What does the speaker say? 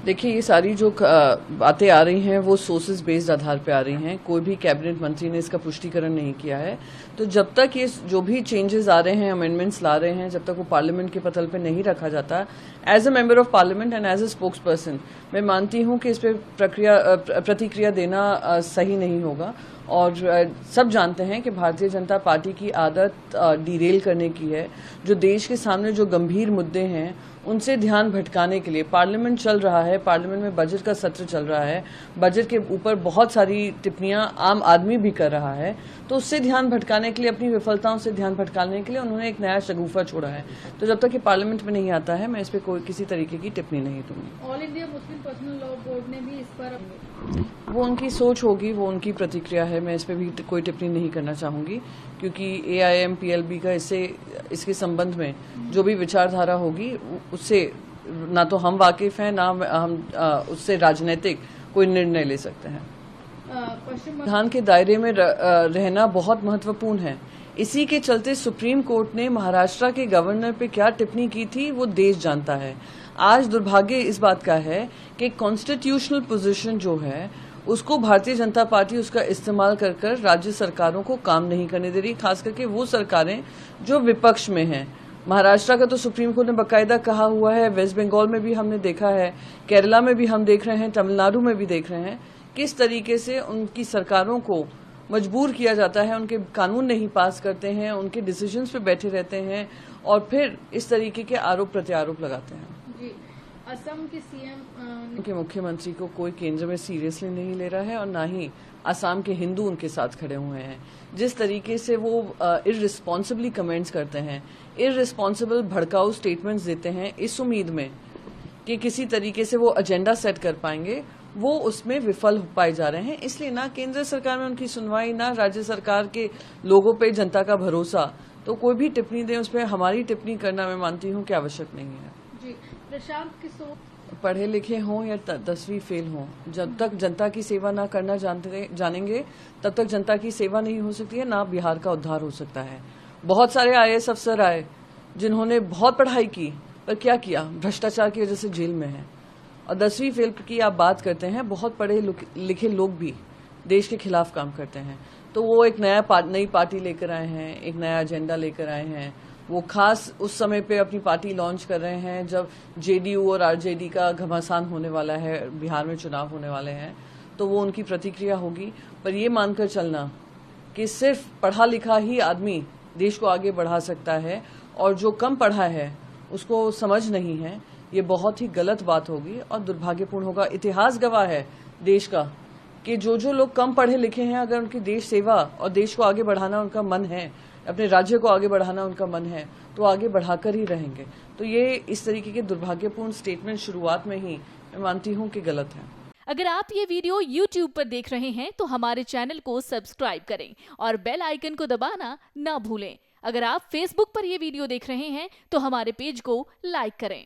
देखिए, ये सारी जो बातें आ रही हैं वो सोर्सेज बेस्ड आधार पे आ रही हैं। कोई भी कैबिनेट मंत्री ने इसका पुष्टिकरण नहीं किया है। तो जब तक ये जो भी चेंजेस आ रहे हैं, अमेंडमेंट्स ला रहे हैं, जब तक वो पार्लियामेंट के पटल पे नहीं रखा जाता, as a member of parliament and as a spokesperson, मैं मानती हूँ कि इस पर प्रतिक्रिया देना सही नहीं होगा। और सब जानते हैं कि भारतीय जनता पार्टी की आदत डिरेल करने की है। जो देश के सामने जो गंभीर मुद्दे हैं उनसे ध्यान भटकाने के लिए पार्लियामेंट चल रहा है, पार्लियामेंट में बजट का सत्र चल रहा है, बजट के ऊपर बहुत सारी टिप्पणियां आम आदमी भी कर रहा है, तो उससे ध्यान भटकाने के लिए, अपनी विफलताओं से ध्यान भटकाने के लिए उन्होंने एक नया शगुफा छोड़ा है। तो जब तक ये पार्लियामेंट में नहीं आता है, मैं इस पर कोई किसी तरीके की टिप्पणी नहीं दूंगी। All India Muslim personal law board ने भी इस पर वो उनकी सोच होगी, वो उनकी प्रतिक्रिया है। मैं इस पर भी कोई टिप्पणी नहीं करना चाहूंगी, क्योंकि AIMPLB का इसके संबंध में जो भी विचारधारा होगी उससे ना तो हम वाकिफ हैं, ना हम उससे राजनीतिक कोई निर्णय ले सकते हैं। संविधान के दायरे में रहना बहुत महत्वपूर्ण है। इसी के चलते सुप्रीम कोर्ट ने महाराष्ट्र के गवर्नर पे क्या टिप्पणी की थी वो देश जानता है। आज दुर्भाग्य इस बात का है कि कॉन्स्टिट्यूशनल पोजीशन जो है उसको भारतीय जनता पार्टी उसका इस्तेमाल कर कर राज्य सरकारों को काम नहीं करने दे रही, खास करके वो सरकारें जो विपक्ष में हैं। महाराष्ट्र का तो सुप्रीम कोर्ट ने बाकायदा कहा हुआ है, वेस्ट बंगाल में भी हमने देखा है, केरला में भी हम देख रहे हैं, तमिलनाडु में भी देख रहे हैं, किस तरीके से उनकी सरकारों को मजबूर किया जाता है, उनके कानून नहीं पास करते हैं, उनके डिसीजंस पे बैठे रहते हैं और फिर इस तरीके के आरोप प्रत्यारोप लगाते हैं। जी, असम के सीएम के मुख्यमंत्री को कोई केंद्र में सीरियसली नहीं ले रहा है और ना ही असम के हिंदू उनके साथ खड़े हुए हैं। जिस तरीके से वो इररिस्पॉन्सिबली कमेंट्स करते हैं, इररिस्पॉन्सिबल भड़काऊ स्टेटमेंट्स देते हैं इस उम्मीद में कि किसी तरीके से वो एजेंडा सेट कर पाएंगे, वो उसमें विफल पाए जा रहे हैं। इसलिए ना केंद्र सरकार में उनकी सुनवाई, ना राज्य सरकार के लोगों पे जनता का भरोसा। तो कोई भी टिप्पणी दें उस पर हमारी टिप्पणी करना मैं मानती हूँ कि आवश्यक नहीं है। जी, प्रशांत किशोर पढ़े लिखे हों या 10वीं फेल हों, जब तक जनता की सेवा ना करना जानेंगे तब तक जनता की सेवा नहीं हो सकती है, ना बिहार का उद्धार हो सकता है। बहुत सारे IAS अफसर आए जिन्होंने बहुत पढ़ाई की, पर क्या किया? भ्रष्टाचार की वजह से जेल में है। और 10वीं फेल की आप बात करते हैं, बहुत पढ़े लिखे लोग भी देश के खिलाफ काम करते हैं। तो वो एक नई पार्टी लेकर आए हैं, एक नया एजेंडा लेकर आए हैं। वो खास उस समय पे अपनी पार्टी लॉन्च कर रहे हैं जब JDU और RJD का घमासान होने वाला है, बिहार में चुनाव होने वाले हैं। तो वो उनकी प्रतिक्रिया होगी। पर ये मानकर चलना कि सिर्फ पढ़ा लिखा ही आदमी देश को आगे बढ़ा सकता है और जो कम पढ़ा है उसको समझ नहीं है, ये बहुत ही गलत बात होगी और दुर्भाग्यपूर्ण होगा। इतिहास गवाह है देश का कि जो लोग कम पढ़े लिखे हैं, अगर उनकी देश सेवा और देश को आगे बढ़ाना उनका मन है, अपने राज्य को आगे बढ़ाना उनका मन है, तो आगे बढ़ाकर ही रहेंगे। तो ये इस तरीके के दुर्भाग्यपूर्ण स्टेटमेंट शुरुआत में ही मैं मानती हूँ कि गलत है। अगर आप ये वीडियो YouTube पर देख रहे हैं तो हमारे चैनल को सब्सक्राइब करें और बेल आइकन को दबाना ना भूलें। अगर आप Facebook पर ये वीडियो देख रहे हैं तो हमारे पेज को लाइक करें।